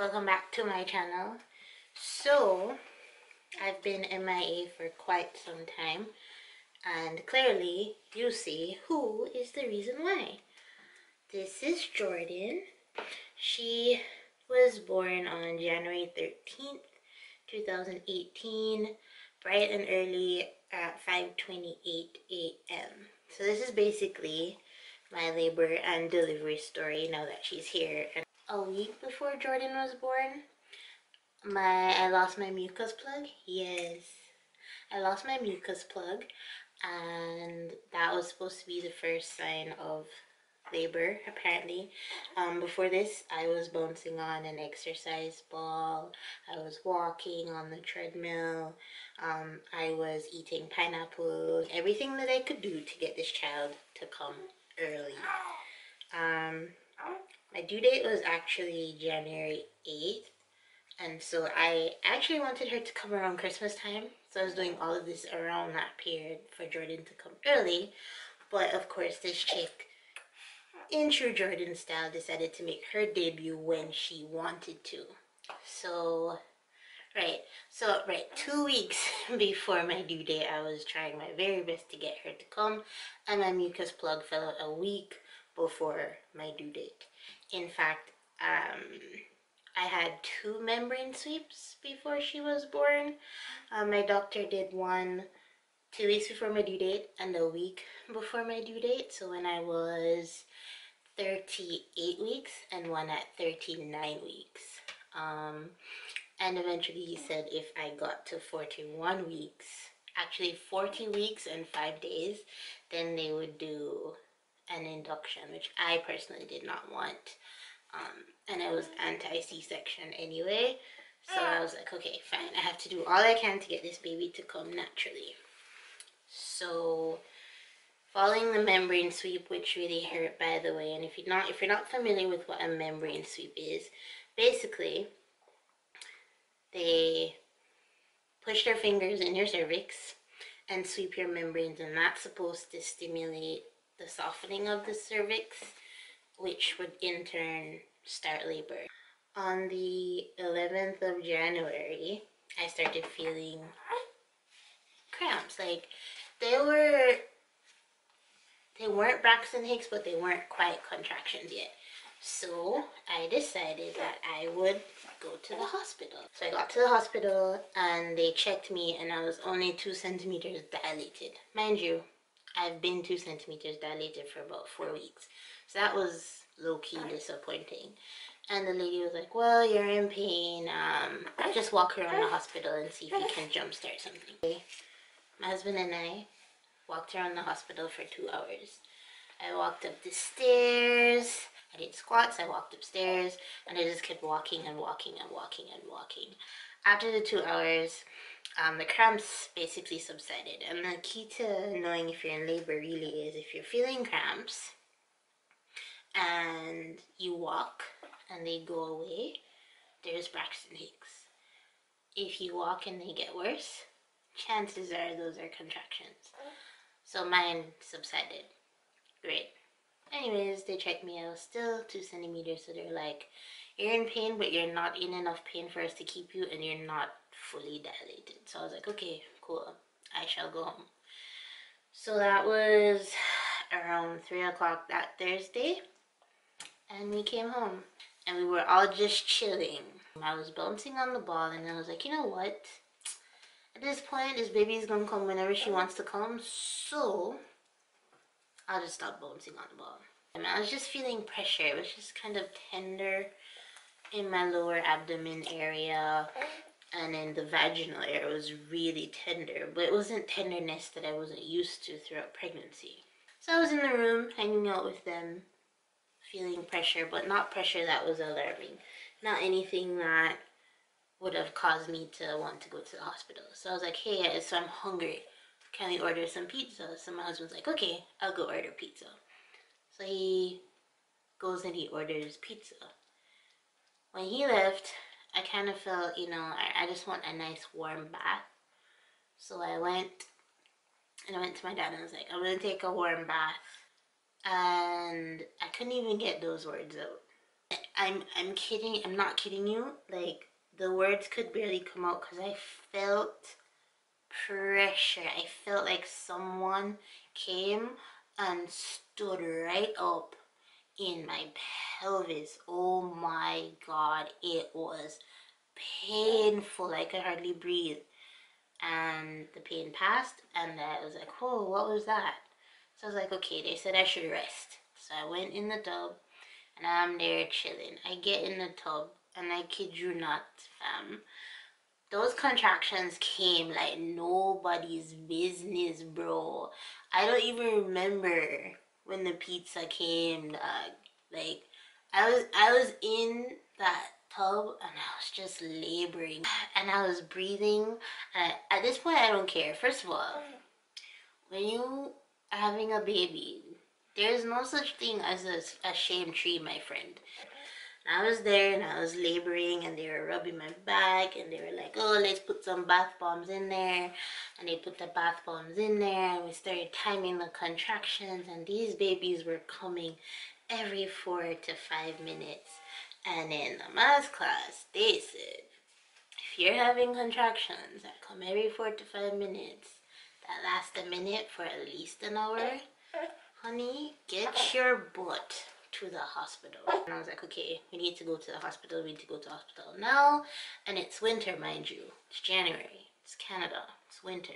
welcome back to my channel. So I've been MIA for quite some time, and clearly you see who is the reason why. This is Jordan. She was born on January 13th 2018, bright and early at 5:28 a.m. So this is basically my labor and delivery story now that she's here. And a week before Jordan was born, I lost my mucus plug. Yes, I lost my mucus plug, and that was supposed to be the first sign of labor, apparently. Before this, I was bouncing on an exercise ball, I was walking on the treadmill, I was eating pineapple, everything that I could do to get this child to come early. My due date was actually January 8th, and so I actually wanted her to come around Christmas time, so I was doing all of this around that period for Jordan to come early. But of course, this chick, in true Jordan style, decided to make her debut when she wanted to. So 2 weeks before my due date, I was trying my very best to get her to come, and my mucus plug fell out a week before my due date. In fact, I had 2 membrane sweeps before she was born. My doctor did one 2 weeks before my due date and a week before my due date. So when I was 38 weeks and one at 39 weeks. And eventually he said if I got to 41 weeks, actually 40 weeks and 5 days, then they would do an induction, which I personally did not want. And I was anti-C-section anyway, so I was like, okay, fine, I have to do all I can to get this baby to come naturally. So following the membrane sweep, which really hurt, by the way, and if you're not familiar with what a membrane sweep is, basically they push their fingers in your cervix and sweep your membranes, and that's supposed to stimulate the softening of the cervix, which would in turn start labor. On the 11th of January, I started feeling cramps. Like they weren't Braxton Hicks, but they weren't quite contractions yet. So I decided that I would go to the hospital. So I got to the hospital and they checked me, and I was only 2 centimeters dilated. Mind you, I've been 2 centimeters dilated for about 4 weeks. So that was low-key disappointing. And the lady was like, well, you're in pain. Just walk around the hospital and see if you can jumpstart something. My husband and I walked around the hospital for 2 hours. I walked up the stairs. I did squats, I walked upstairs, and I just kept walking and walking and walking and walking. After the 2 hours, the cramps basically subsided. And the key to knowing if you're in labor really is if you're feeling cramps and you walk and they go away, there's Braxton Hicks. If you walk and they get worse, chances are those are contractions. So mine subsided. Great. Anyways, they checked me. I was still 2 centimeters, so they're like, you're in pain, but you're not in enough pain for us to keep you, and you're not fully dilated. So I was like, okay, cool, I shall go home. So that was around 3 o'clock that Thursday, and we came home, and we were all just chilling. I was bouncing on the ball, and I was like, you know what? At this point, this baby is gonna come whenever she wants to come, so I'll just stop bouncing on the ball. And I was just feeling pressure. It was just kind of tender in my lower abdomen area, and in the vaginal area it was really tender, but it wasn't tenderness that I wasn't used to throughout pregnancy. So I was in the room hanging out with them, feeling pressure, but not pressure that was alarming. Not anything that would have caused me to want to go to the hospital. So I was like, hey, so I'm hungry. Can we order some pizza? So my husband's like, okay, I'll go order pizza. So he goes and he orders pizza. When he left, I kind of felt, you know, I just want a nice warm bath. So I went to my dad and I was like, I'm going to take a warm bath. And I couldn't even get those words out. I'm kidding. I'm not kidding you. Like, the words could barely come out because I felt pressure. I felt like someone came and stood right up in my pelvis. Oh my god, it was painful. I could hardly breathe. And the pain passed, and I was like, oh, what was that? So I was like, okay, they said I should rest. So I went in the tub, and I'm there chilling. I get in the tub, and I kid you not, fam, those contractions came like nobody's business, bro. I don't even remember when the pizza came, dog. Like, I was in that tub and I was just laboring and I was breathing. And at this point, I don't care. First of all, when you are having a baby, there's no such thing as a shame tree, my friend. I was there and I was laboring and they were rubbing my back and they were like, oh, let's put some bath bombs in there. And they put the bath bombs in there and we started timing the contractions, and these babies were coming every 4 to 5 minutes. And in the math class, they said, if you're having contractions that come every 4 to 5 minutes, that last a minute for at least an hour, honey, get your butt to the hospital. And I was like, okay, we need to go to the hospital. We need to go to the hospital now. And it's winter, mind you. It's January. It's Canada. It's winter.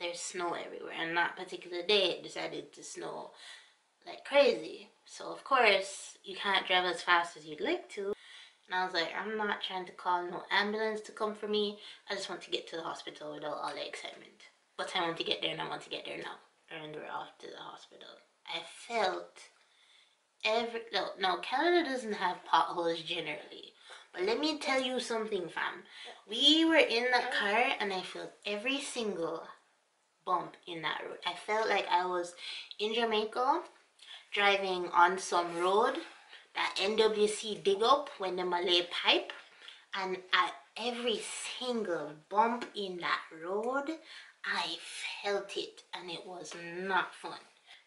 There's snow everywhere. And that particular day, it decided to snow like crazy. So, of course, you can't drive as fast as you'd like to. And I was like, I'm not trying to call no ambulance to come for me. I just want to get to the hospital without all the excitement. But I want to get there and I want to get there now. And we're off to the hospital. I felt no, Canada doesn't have potholes generally. But let me tell you something, fam. We were in that car and I felt every single bump in that road. I felt like I was in Jamaica driving on some road that NWC dig up when the Malay pipe, and at every single bump in that road I felt it and it was not fun.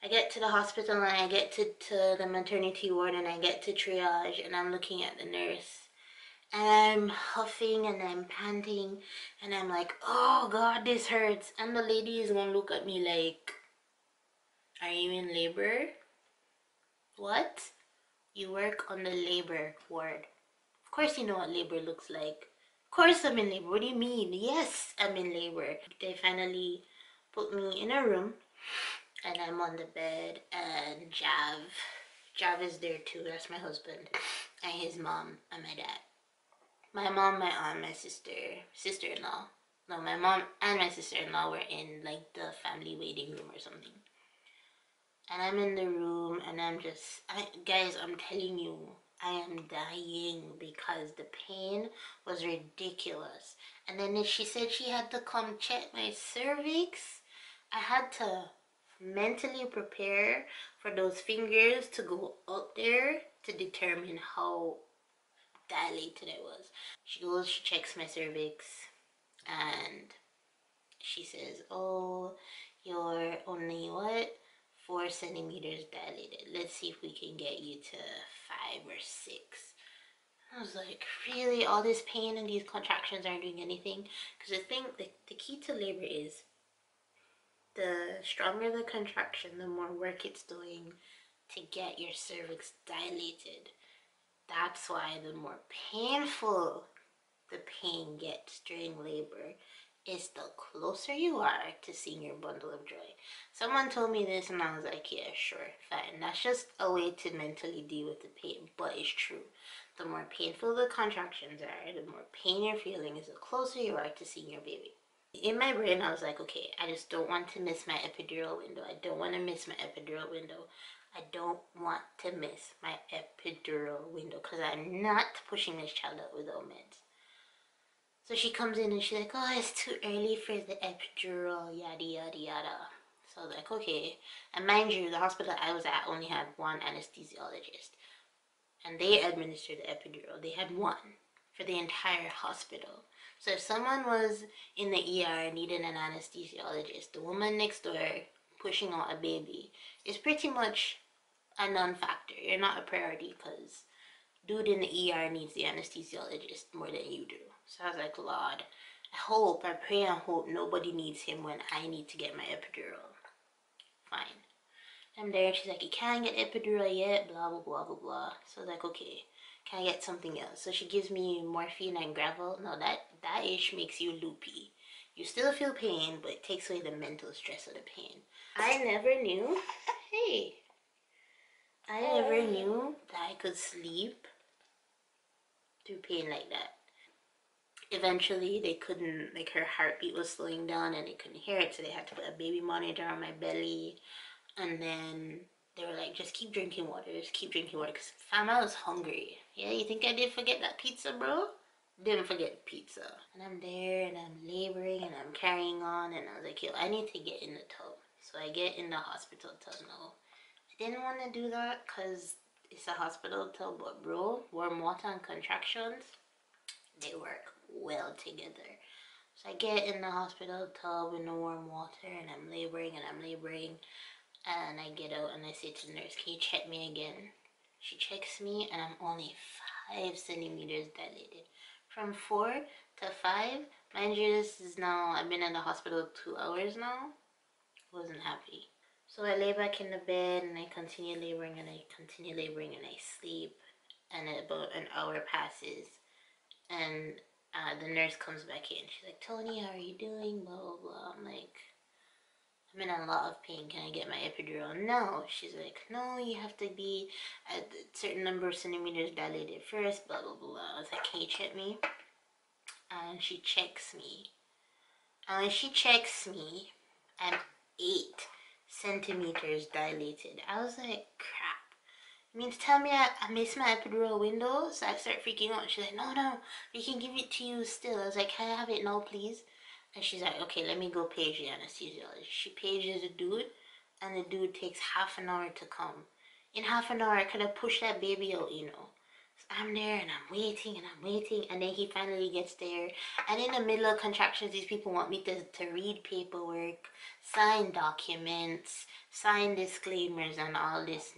I get to the hospital and I get to the maternity ward and I get to triage and I'm looking at the nurse and I'm huffing and I'm panting and I'm like, oh god, this hurts. And the lady is gonna look at me like, are you in labor? What? You work on the labor ward. Of course you know what labor looks like. Of course I'm in labor. What do you mean? Yes, I'm in labor. They finally put me in a room and I'm on the bed and Jav is there too. That's my husband, and his mom and my dad. My mom, my aunt, my sister-in-law. No, my mom and my sister-in-law were in like the family waiting room or something. And I'm in the room and guys, I'm telling you, I am dying because the pain was ridiculous. And then she said she had to come check my cervix. I had to mentally prepare for those fingers to go up there to determine how dilated I was. She goes, she checks my cervix and she says, oh, you're only what? 4 centimeters dilated. Let's see if we can get you to 5 or 6. I was like, really? All this pain and these contractions aren't doing anything? Because I think the key to labor is the stronger the contraction, the more work it's doing to get your cervix dilated. That's why the more painful the pain gets during labor is the closer you are to seeing your bundle of joy. Someone told me this and I was like, yeah, sure, fine. That's just a way to mentally deal with the pain, but it's true. The more painful the contractions are, the more pain you're feeling is the closer you are to seeing your baby. In my brain, I was like, okay, I just don't want to miss my epidural window. I don't want to miss my epidural window. I don't want to miss my epidural window because I'm not pushing this child out without meds. So she comes in and she's like, oh, it's too early for the epidural, yada, yada, yada. So I was like, okay. And mind you, the hospital I was at only had one anesthesiologist. And they administered the epidural. They had one for the entire hospital. So if someone was in the ER and needed an anesthesiologist, the woman next door pushing out a baby is pretty much a non-factor. You're not a priority because dude in the ER needs the anesthesiologist more than you do. So I was like, Lord, I pray and hope nobody needs him when I need to get my epidural. Fine. I'm there, she's like, you can't get epidural yet, blah, blah, blah, blah, blah. So I was like, okay, can I get something else? So she gives me morphine and gravel. No, that ish makes you loopy. You still feel pain, but it takes away the mental stress of the pain. I never knew, hey, I never knew that I could sleep through pain like that. Eventually, they couldn't, like her heartbeat was slowing down and they couldn't hear it, so they had to put a baby monitor on my belly. And then they were like, just keep drinking water, because fam, I was hungry. Yeah, you think I did forget that pizza, bro? Didn't forget pizza. And I'm there and I'm laboring and I'm carrying on, and I was like, yo, I need to get in the tub. So I get in the hospital tub now. I didn't want to do that because it's a hospital tub, but bro, warm water and contractions, they work well together. So I get in the hospital tub in the warm water and I'm laboring and I get out and I say to the nurse, can you check me again? She checks me and I'm only 5 centimeters dilated. From 4 to 5, mind you, this is now, I've been in the hospital 2 hours now. Wasn't happy. So I lay back in the bed and I continue laboring and I sleep, and about an hour passes and the nurse comes back in. She's like, Tonie, how are you doing? Blah, blah, blah. I'm like, I'm in a lot of pain. Can I get my epidural? No. She's like, no, you have to be at a certain number of centimeters dilated first, blah, blah, blah. I was like, can you check me? And she checks me. And when she checks me, I'm 8 centimeters dilated. I was like, crap. You mean to tell me I missed my epidural window? So I start freaking out. She's like, no, we can give it to you still. I was like, can I have it now, please? And she's like, okay, let me go page the anesthesiologist. She pages the dude, and the dude takes half an hour to come. In half an hour, I could have pushed that baby out, you know. So I'm there, and I'm waiting, and then he finally gets there. And in the middle of contractions, these people want me to read paperwork, sign documents, sign disclaimers, and all this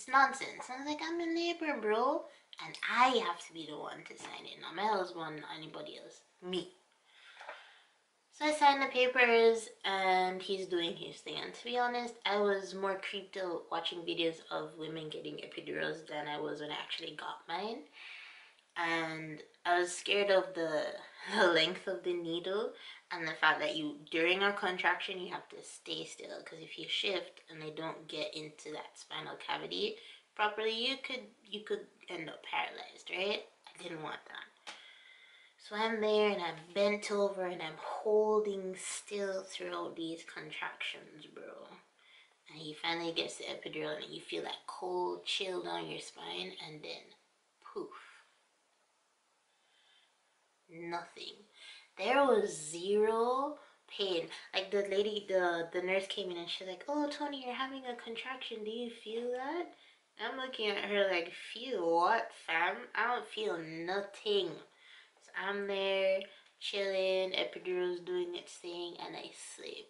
nonsense. I was like, I'm in labor, bro. And I have to be the one to sign it. Not my husband, not anybody else. Me. So I signed the papers and he's doing his thing. And to be honest, I was more creeped out watching videos of women getting epidurals than I was when I actually got mine. And I was scared of the length of the needle and the fact that during a contraction, you have to stay still. Because if you shift and they don't get into that spinal cavity properly, you could end up paralyzed, right? I didn't want that. So I'm there and I'm bent over and I'm holding still throughout these contractions, bro. And he finally gets the epidural and you feel that cold chill down your spine, and then poof. Nothing. There was zero pain. Like the lady, the nurse came in and she's like, oh, Tonie, you're having a contraction. Do you feel that? I'm looking at her like, feel what, fam? I don't feel nothing. So I'm there chilling, epidural's doing its thing, and I sleep.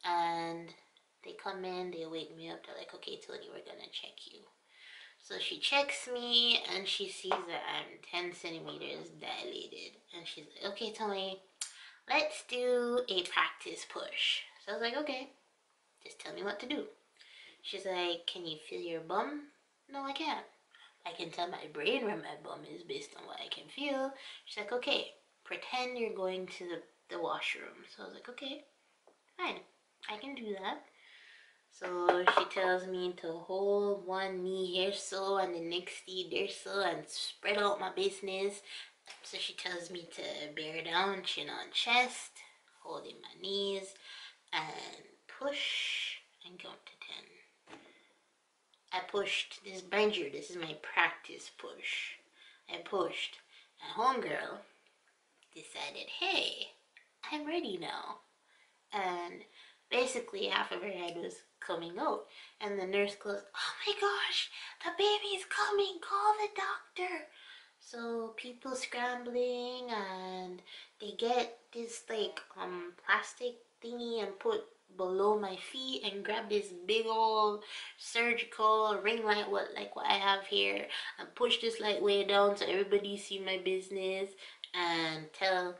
And they come in, they wake me up, they're like, okay, Tonie, we're gonna check you. So she checks me and she sees that I'm 10 centimeters dilated. And she's like, okay, Tonie, let's do a practice push. So I was like, okay, just tell me what to do. She's like, can you feel your bum? No, I can't. I can tell my brain where my bum is based on what I can feel. She's like, okay, pretend you're going to the washroom. So I was like, okay, fine, I can do that. So she tells me to hold one knee here so, and the next knee there so, and spread out my business. So she tells me to bear down, chin on chest, holding my knees, and push and count to 10. I pushed, this is my practice push. I pushed, and homegirl decided, hey, I'm ready now. And basically half of her head was coming out, and the nurse goes, oh my gosh, the baby's coming, call the doctor. So people scrambling, and they get this like plastic thingy and put below my feet and grab this big old surgical ring light, what I have here, and push this light way down so everybody see my business, and tell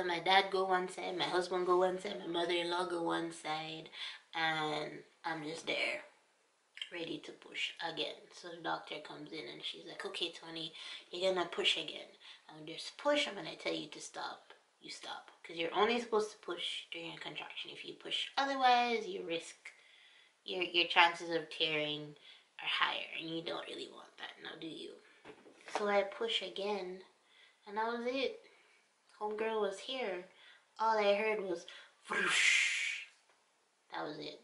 my dad go one side, my husband go one side, my mother-in-law go one side, and I'm just there ready to push again. So the doctor comes in and she's like, okay, Tony, you're gonna push again. And when there's push, I'm gonna tell you to stop. You stop, because you're only supposed to push during a contraction. If you push otherwise, you risk your chances of tearing are higher, and you don't really want that, now do you? So I push again, and that was it. Homegirl was here. All I heard was whoosh. That was it.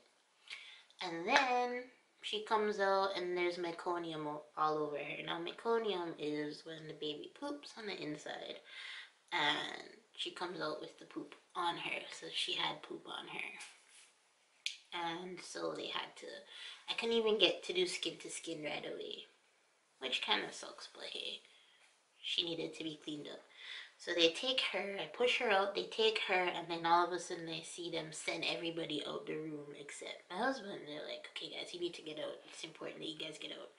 And then she comes out and there's meconium all over her. Now meconium is when the baby poops on the inside, and she comes out with the poop on her. So she had poop on her, and so they had to, I couldn't even get to do skin to skin right away, which kind of sucks, but hey, she needed to be cleaned up. So they take her, I push her out, they take her, and then all of a sudden I see them send everybody out the room except my husband. They're like, okay guys, you need to get out. It's important that you guys get out.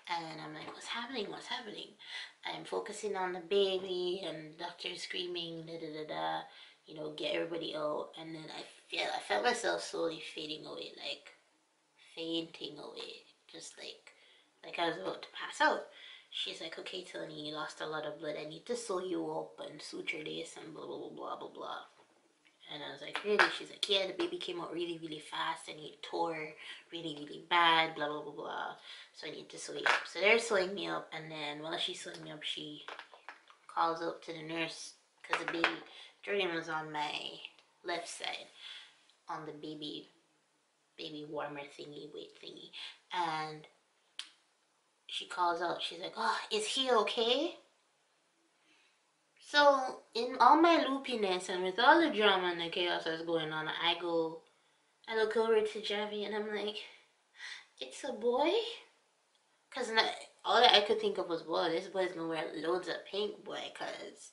And I'm like, what's happening? What's happening? I'm focusing on the baby, and doctor screaming, da da da da, you know, get everybody out. And then I felt myself slowly fading away, like fainting away, just like I was about to pass out. She's like, okay, Tonie, you lost a lot of blood. I need to sew you up and suture this and blah, blah, blah, blah, blah, blah. And I was like, really? She's like, yeah, the baby came out really, really fast and it tore really, really bad, blah, blah, blah, blah. So I need to sew you up. So they're sewing me up, and then while she's sewing me up, she calls up to the nurse, because the baby, Jordan was on my left side, on the baby warmer thingy, weight thingy. And she calls out, she's like, oh, is he okay? So in all my loopiness and with all the drama and the chaos that's going on, I look over to Javi and I'm like, it's a boy? Because all that I could think of was, well, this boy's gonna wear loads of pink, boy, because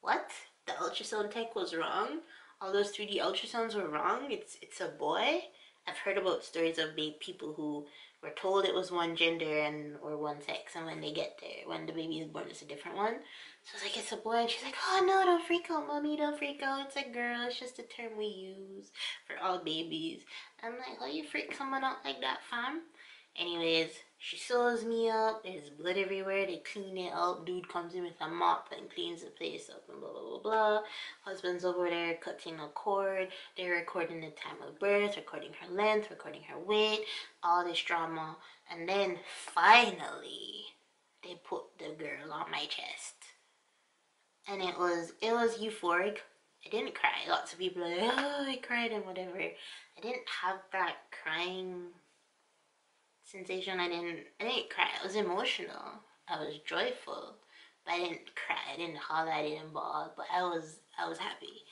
what? The ultrasound tech was wrong? All those 3D ultrasounds were wrong? It's a boy? I've heard about stories of people who were told it was one gender or one sex, and when they get there, when the baby is born, it's a different one. So I was like, it's a boy, and she's like, oh no, don't freak out, mommy, don't freak out, it's a girl, it's just a term we use for all babies. I'm like, how you freak someone out like that, fam? Anyways, she sews me up, there's blood everywhere, they clean it up, dude comes in with a mop and cleans the place up and blah blah blah blah. Husband's over there cutting a cord, they're recording the time of birth, recording her length, recording her weight, all this drama, and then finally they put the girl on my chest. And it was euphoric. I didn't cry. Lots of people are like, oh, I cried and whatever. I didn't have that crying sensation. I didn't cry. I was emotional. I was joyful, but I didn't cry. I didn't holler. I didn't bawl. But I was happy.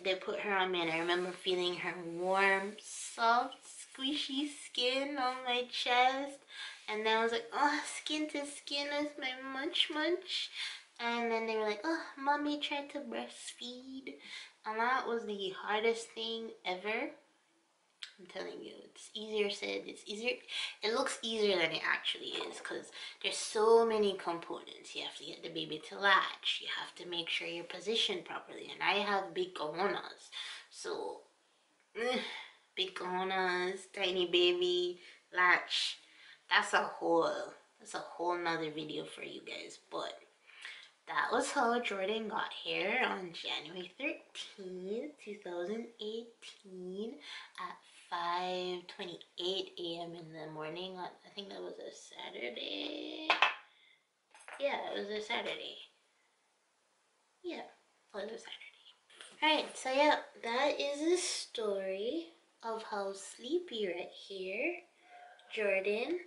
They put her on me, and I remember feeling her warm, soft, squishy skin on my chest. And then I was like, oh, skin to skin with my munch. And then they were like, oh, mommy tried to breastfeed. And that was the hardest thing ever. I'm telling you, it's easier said, it looks easier than it actually is, because there's so many components. You have to get the baby to latch, you have to make sure you're positioned properly, and I have big cojones, so big cojones, tiny baby, latch, that's a whole nother video for you guys. But that was how Jordan got here on January 13th, 2018 at 5:28 a.m. in the morning. I think that was a Saturday. Yeah, it was a Saturday. Yeah, it was a Saturday. Alright, so yeah, that is the story of how sleepy right here Jordan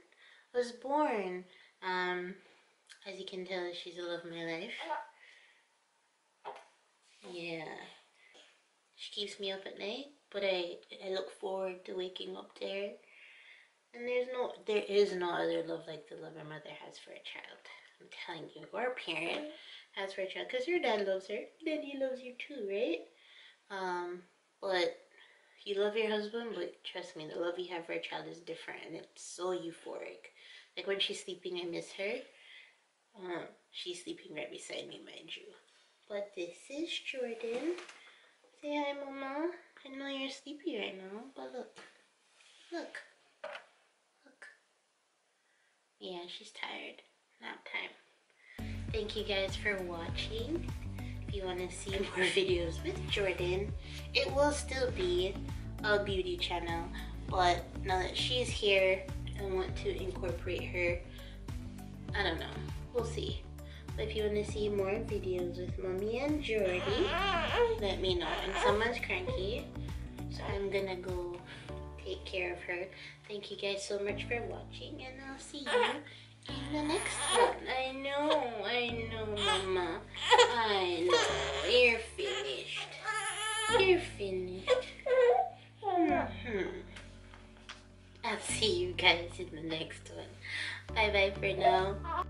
was born. As you can tell, she's the love of my life. Yeah. She keeps me up at night, but I look forward to waking up there. And there is no other love like the love a mother has for a child. I'm telling you, or a parent has for a child, because your dad loves her. Daddy loves you too, right? But You love your husband, but trust me, the love you have for a child is different, and it's so euphoric. Like when she's sleeping, I miss her. She's sleeping right beside me, mind you. But this is Jordan. Say hi, Mama. I know you're sleepy right now, but look. Look. Look. Yeah, she's tired. Nap time. Thank you guys for watching. If you want to see more videos with Jordan, it will still be a beauty channel. But now that she's here, I want to incorporate her. I don't know. We'll see. But if you want to see more videos with Mommy and Jordy, let me know. And someone's cranky, so I'm gonna go take care of her. Thank you guys so much for watching, and I'll see you in the next one. I know, Mama. I know. You're finished. You're finished. I'll see you guys in the next one. Bye bye for now.